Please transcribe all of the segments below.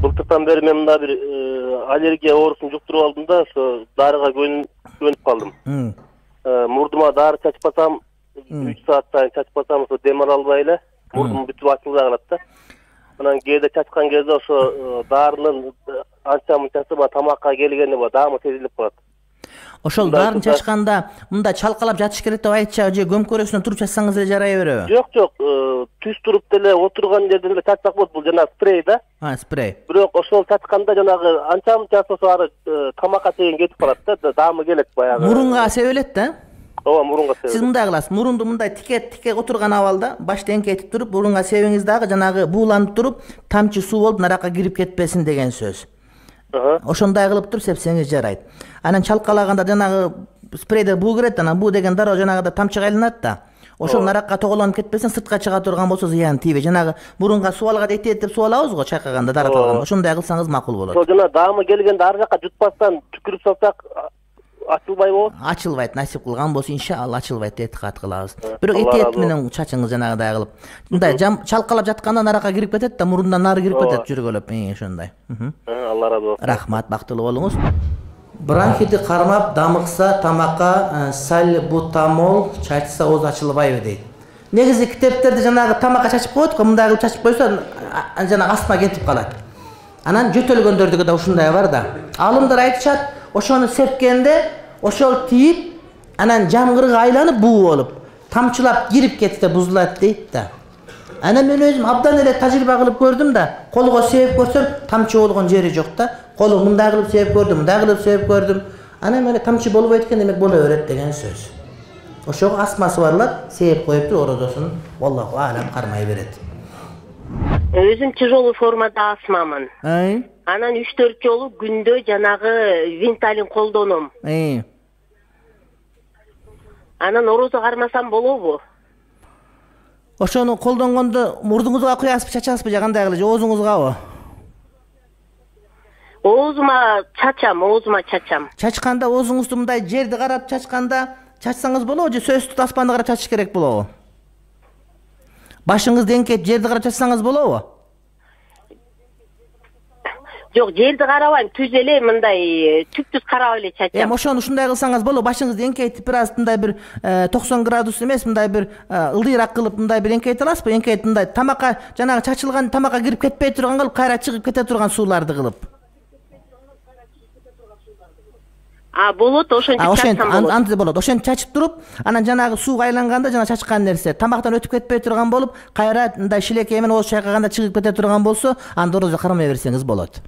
Былтырдан beri men mында bir allergiya oorusunu jukturup aldım da, şu darıga gönüp kaldım. Murduma darı çaçpasam, 3 saat sayın çaçpasam, şu demir albay ele, murdum bütüp açıldı da. Anan gede çaçkan gezde şu darının ançamın çaçıma tamakka gelgende var, dağımı tezilip kalat. Oşol darın çaçkanda mында çalkalap жатыш керек деп айтча, же көмкөрөсүнөн туруп чачсаңыз эле жарай береби? Жок, түз туруп деле отурган жерден эле чачсак болот. Бул жана спрей да. Спрей. Бирок ошол чачканда жанагы анча чачса ары тамакка чейин кетип калат да, даамы келет баягы. Мурунга себелет да? Ооба, мурунга себелет. Сиз мындай кыласыз, мурунду мындай тике отурган абалда башты эңкейтип туруп, мурунга себеңиз дагы жанагы бууланып туруп, тамчы суу болуп наракка кирип кетпесин деген сөз. Ошондой кылып туруп сепсеңиз жарайт. Анан чалкалаганда жанагы спрейде буу кирет, анан буу деген дароо жанагыда тамчыга айланат да. Ошол наракка тоголонуп кетпесин, сыртка чыга турган болсо зыян тийбей. Жанагы мурунга суу алга деп суу алабыз го чайкаганда дара турган. Ошондой кылсаңыз макул болот. Ошол жана даамы келгенде ар жакка жутпастан түкүрүп салсак ачылбай болот. Ачылбайт, насип кылган болсо иншалла ачылбайт деп этикат кылабыз. Бирок этиет менен чачыңыз жанагыдай кылып. Мындай чалкалап жатканда наракка кирип кетет да, мурундан нары кирип кетет жүргөлөп, ошондой. Алла разы болсун. Рахмат, бактылуу болуңуз. Бронхити кармап дамыкса тамакка сальбутамол чачса ооз ачылбайбы дейт. Негизи китептерде жанагы тамакка чачып коет го, мындай кылып чачып койсо жанагы астма кетип калат. Анан жөтөлгөндөрдүгү да ушундай бар да. Алымдар айтышат, ошону сепкенде ошол тийип, анан жамгырга айланып буу болуп, тамчылап кирип кетсе бузулат дейт да. Анан мен өзүм абдан эле тажрыйба кылып көрдүм да, колго сээп көрсөм тамчы болгон жери жок да. Колу мындай кылып сээп көрдүм, мындай кылып сээп көрдүм. Анан мен тамчы болбойт экен, демек боло берет деген сөз. Ошого астмасы барлар сээп коюптур, орозосун Аллаху алам кармай берет. Өзүм тяжелый формада астмамын. Анан 3-4 жолу күндө жанагы винталин колдоном. Анан орозо кармасам болобу? Ошону колдонгондо мурдуңузга куясызбы, чачасызбы, же кандай кылып, же оозуңузгабы? Оозума чачам. Чачканда оозуңузду мындай жерди карап чачканда чачсаңыз болобу, же сөзсүз аспанды карап чачыш керек болобу? Башыңызды эңкейип жерди карап чачсаңыз болобу? Жок, жерди карабайм, түз эле мындай түптүз карап эле чачам. Ошону ушундай кылсаңыз болобу, башыңызды эңкейтип бир аз мындай бир 90 градус эмес, мындай бир ылдыйраак кылып мындай бир эңкейте аласызбы? Эңкейтип мындай тамакка жанагы чачылган тамакка кирип кетпей турган кылып, кайра чыгып кете турган сууларды кылып. Болот, ошентип чачсам болот. Антип болот. Ошентип чачып туруп, анан жанагы сууга айланганда жана чачкан нерсе тамактан өтүп кетпей турган болуп, кайра мындай шилекей менен ооз чайкаганда чыгып кете турган болсо, анда орозо кармай берсеңиз болот.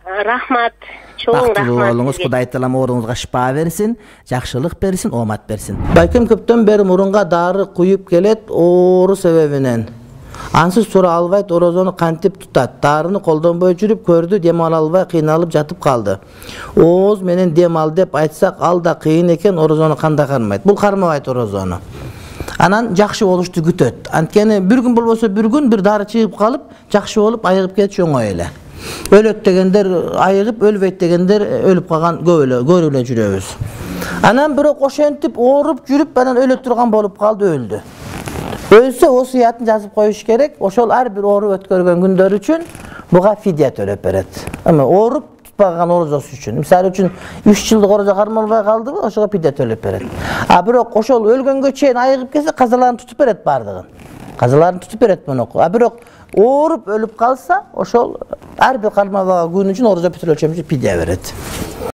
Рахмат. Чоң рахмат. Бактылуу болуңуз, Кудай таалам ооруңузга шифа берсин, жакшылык берсин, оомат берсин. Балким көптөн бери мурунга дары куюп келет оору себебинен. Ансыз тура албайт, орозону кантип тутат. Дарыны колдонбой жүрүп көрдү, дем ала албай кыйналып жатып калды. Ооз менен дем ал деп айтсак, ал да кыйын экен, орозону кандай кармайт? Бул кармабайт орозону. Анан жакшы болушту күтөт. Анткени бир күн болбосо бир күн бир дары чыгып калып, жакшы болуп айыгып кетиш оңой эле. Өлөт дегендер айыгып, өлбөйт дегендер өлүп калган көрүп эле жүрөбүз. Анан бирок ошентип ооруп жүрүп, анан өлө турган болуп калды, өлдү. Өлсө осуятын жазып коюш керек. Ошол ар бир ооруп өткөргөн күндөр үчүн буга фидия төлөп берет. Эми ооруп тутпаган орозосу үчүн, мисалы үчүн 3 жылдык орозо кармалбай калдыбы, ошого фидия төлөп берет. Бирок ошол өлгөнгө чейин айыгып келсе, казаларын тутуп берет бардыгын. Казаларын тутуп берет мунуку. Бирок ооруп өлүп калса, ошол ар бир кармалбаган күн үчүн орозо бүтүн өлчөмү фидия берет.